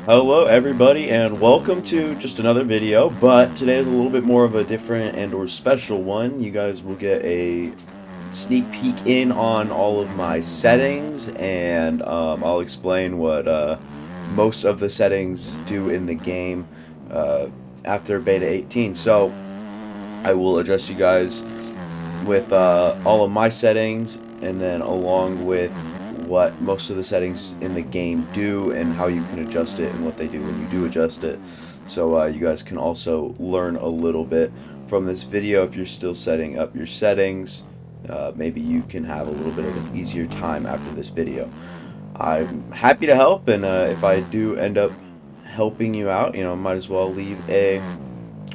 Hello everybody and welcome to just another video, but today is a little bit more of a different and or special one. You guys will get a sneak peek in on all of my settings, and I'll explain what most of the settings do in the game uh, after beta 18. So I will address you guys with all of my settings, and then along with what most of the settings in the game do and how you can adjust it and what they do when you do adjust it. So you guys can also learn a little bit from this video. If you're still setting up your settings, maybe you can have a little bit of an easier time after this video. I'm happy to help, and if I do end up helping you out, might as well leave a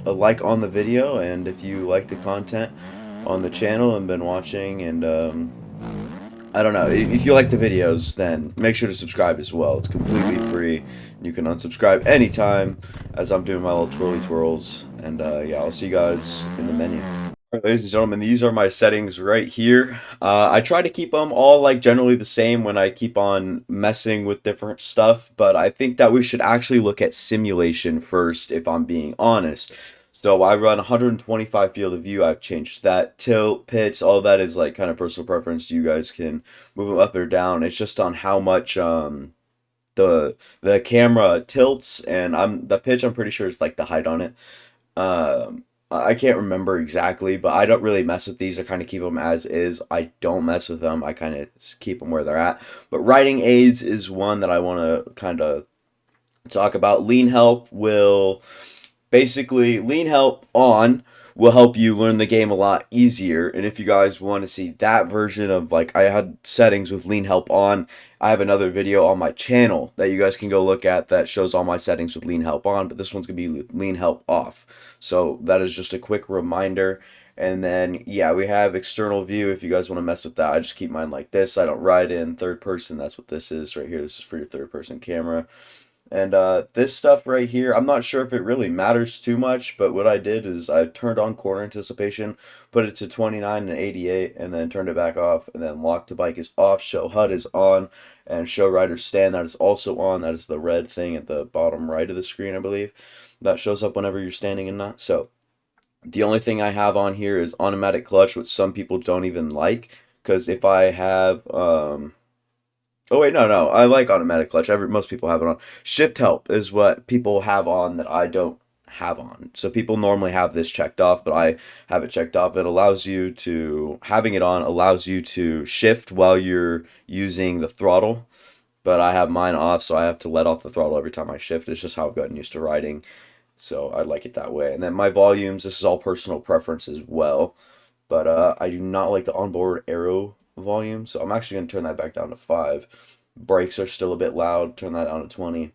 like on the video, and if you like the content on the channel and been watching, and I don't know, if you like the videos, then make sure to subscribe as well. It's completely free. You can unsubscribe anytime as I'm doing my little twirly twirls, and yeah, I'll see you guys in the menu. Alright, ladies and gentlemen, these are my settings right here. I try to keep them all like generally the same when I keep on messing with different stuff, but I think that we should actually look at simulation first, if I'm being honest. So I run 125 field of view. I've changed that. Tilt, pitch, all that is like kind of personal preference. You guys can move them up or down. It's just on how much the camera tilts, and the pitch I'm pretty sure is like the height on it. I can't remember exactly, but I don't really mess with these. I kind of keep them as is. I don't mess with them. I kind of keep them where they're at. But writing aids is one that I want to kind of talk about. Lean help will basically lean help on will help you learn the game a lot easier. And if you guys want to see that version of, like, I had settings with lean help on, I have another video on my channel that you guys can go look at that shows all my settings with lean help on, but this one's gonna be lean help off. So that is just a quick reminder. And then yeah, we have external view. If you guys want to mess with that, I just keep mine like this. I don't write in third person. That's what this is right here. This is for your third person camera. And this stuff right here, I'm not sure if it really matters too much, but what I did is I turned on corner anticipation, put it to 29 and 88, and then turned it back off, and then lock to bike is off, show HUD is on, and show rider stand, that is also on. That is the red thing at the bottom right of the screen, I believe. That shows up whenever you're standing and not. So the only thing I have on here is automatic clutch, which some people don't even like, because if I have oh wait, no, I like automatic clutch. Most people have it on. Shift help is what people have on that I don't have on. So people normally have this checked off, but I have it checked off. It allows you to having it on allows you to shift while you're using the throttle, but I have mine off, so I have to let off the throttle every time I shift. It's just how I've gotten used to riding. So I like it that way. And then my volumes, this is all personal preference as well, but I do not like the onboard aero volume, so I'm actually going to turn that back down to 5. Brakes are still a bit loud, turn that down to 20.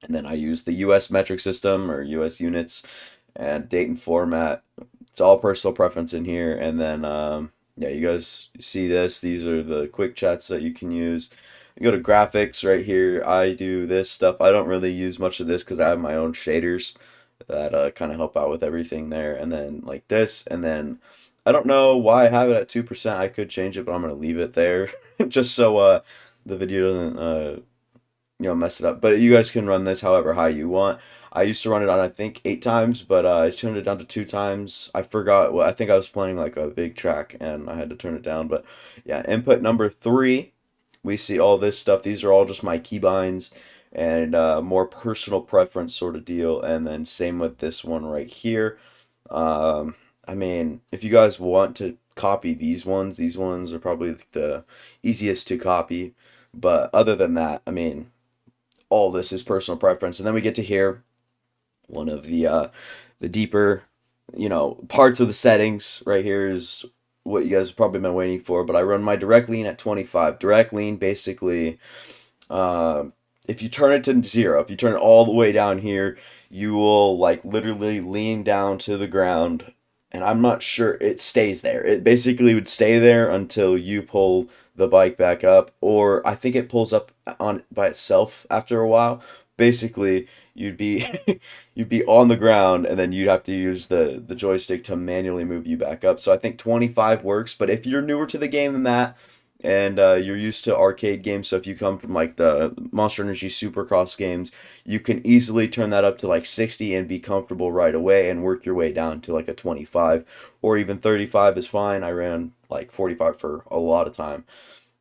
And then I use the US metric system or US units and date and format. It's all personal preference in here. And then, yeah, you guys see this. These are the quick chats that you can use. You go to graphics right here. I do this stuff. I don't really use much of this because I have my own shaders that kind of help out with everything there. And then like this. And then I don't know why I have it at 2%. I could change it, but I'm going to leave it there just so the video doesn't mess it up. But you guys can run this however high you want. I used to run it on, I think, 8 times, but I turned it down to 2 times. I forgot. Well, I think I was playing like a big track and I had to turn it down. But yeah, input number 3, we see all this stuff. These are all just my keybinds and more personal preference sort of deal. And then same with this one right here. I mean, if you guys want to copy these ones are probably the easiest to copy. But other than that, I mean, all this is personal preference. And then we get to here one of the deeper, parts of the settings. Right here is what you guys have probably been waiting for. But I run my direct lean at 25. Direct lean basically, uh, if you turn it to 0, if you turn it all the way down here, you will like literally lean down to the ground, and I'm not sure it stays there. It basically would stay there until you pull the bike back up, or I think it pulls up on by itself after a while. Basically, you'd be you'd be on the ground, and then you'd have to use the joystick to manually move you back up. So I think 25 works, but if you're newer to the game than that, and you're used to arcade games, so if you come from like the Monster Energy Supercross games, you can easily turn that up to like 60 and be comfortable right away and work your way down to like a 25 or even 35 is fine. I ran like 45 for a lot of time.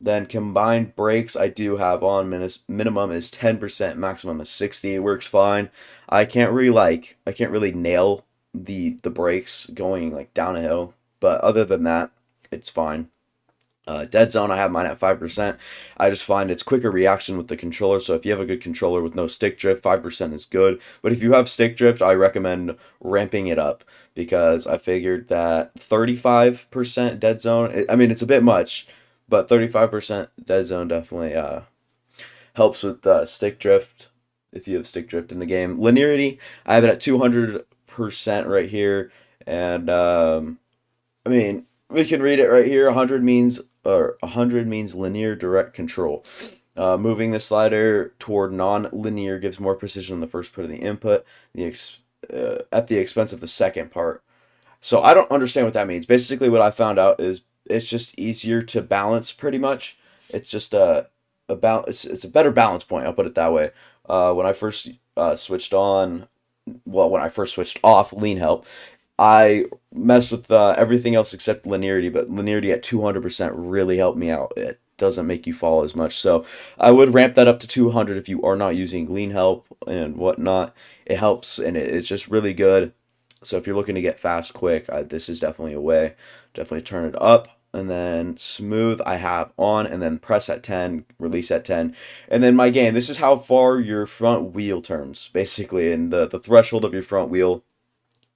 Then combined brakes I do have on, minimum is 10%, maximum is 60. It works fine. I can't really nail the brakes going like down a hill, but other than that, it's fine. Dead zone, I have mine at 5%. I just find it's quicker reaction with the controller. So if you have a good controller with no stick drift, 5% is good. But if you have stick drift, I recommend ramping it up because I figured that 35% dead zone, I mean, it's a bit much, but 35% dead zone definitely helps with stick drift if you have stick drift in the game. Linearity, I have it at 200% right here. And I mean, we can read it right here. 100 means linear direct control. Moving the slider toward non-linear gives more precision on the first part of the input, at the expense of the second part. So I don't understand what that means. Basically, what I found out is it's just easier to balance. Pretty much, it's just it's a better balance point. I'll put it that way. When I first switched on, well, when I first switched off lean help, I messed with everything else except linearity, but linearity at 200% really helped me out. It doesn't make you fall as much. So I would ramp that up to 200 if you are not using lean help and whatnot. It helps and it's just really good. So if you're looking to get fast quick, this is definitely a way. Definitely turn it up. And then smooth I have on, and then press at 10, release at 10. And then my gain, this is how far your front wheel turns, basically, and the threshold of your front wheel.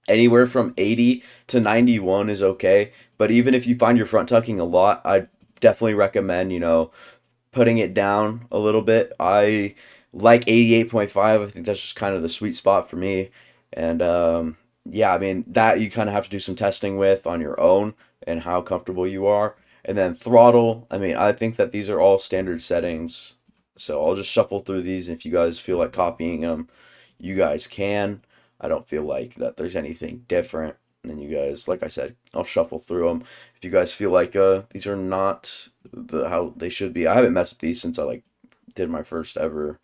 Anywhere from 80 to 91 is okay, but even if you find your front tucking a lot, I definitely recommend, putting it down a little bit. I like 88.5. I think that's just kind of the sweet spot for me. And yeah, I mean, that you kind of have to do some testing with on your own and how comfortable you are. And then throttle, I mean, I think that these are all standard settings. So I'll just shuffle through these. If you guys feel like copying them, you guys can. I don't feel like that there's anything different. And you guys, like I said, I'll shuffle through them. If you guys feel like these are not how they should be, I haven't messed with these since I like did my first ever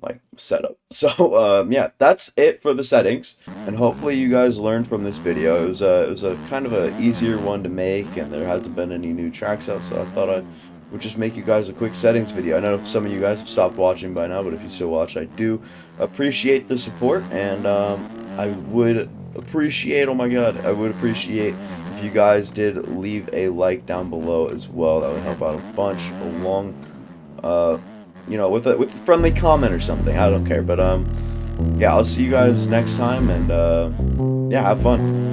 like setup. So yeah, that's it for the settings, and hopefully you guys learned from this video. It was a kind of a easier one to make, and there hasn't been any new tracks out, so I thought I would just make you guys a quick settings video. I know some of you guys have stopped watching by now, but if you still watch, I do appreciate the support, and I would appreciate, oh my god, I would appreciate if you guys did leave a like down below as well. That would help out a bunch, along with a friendly comment or something. I don't care, but yeah, I'll see you guys next time, and yeah, have fun.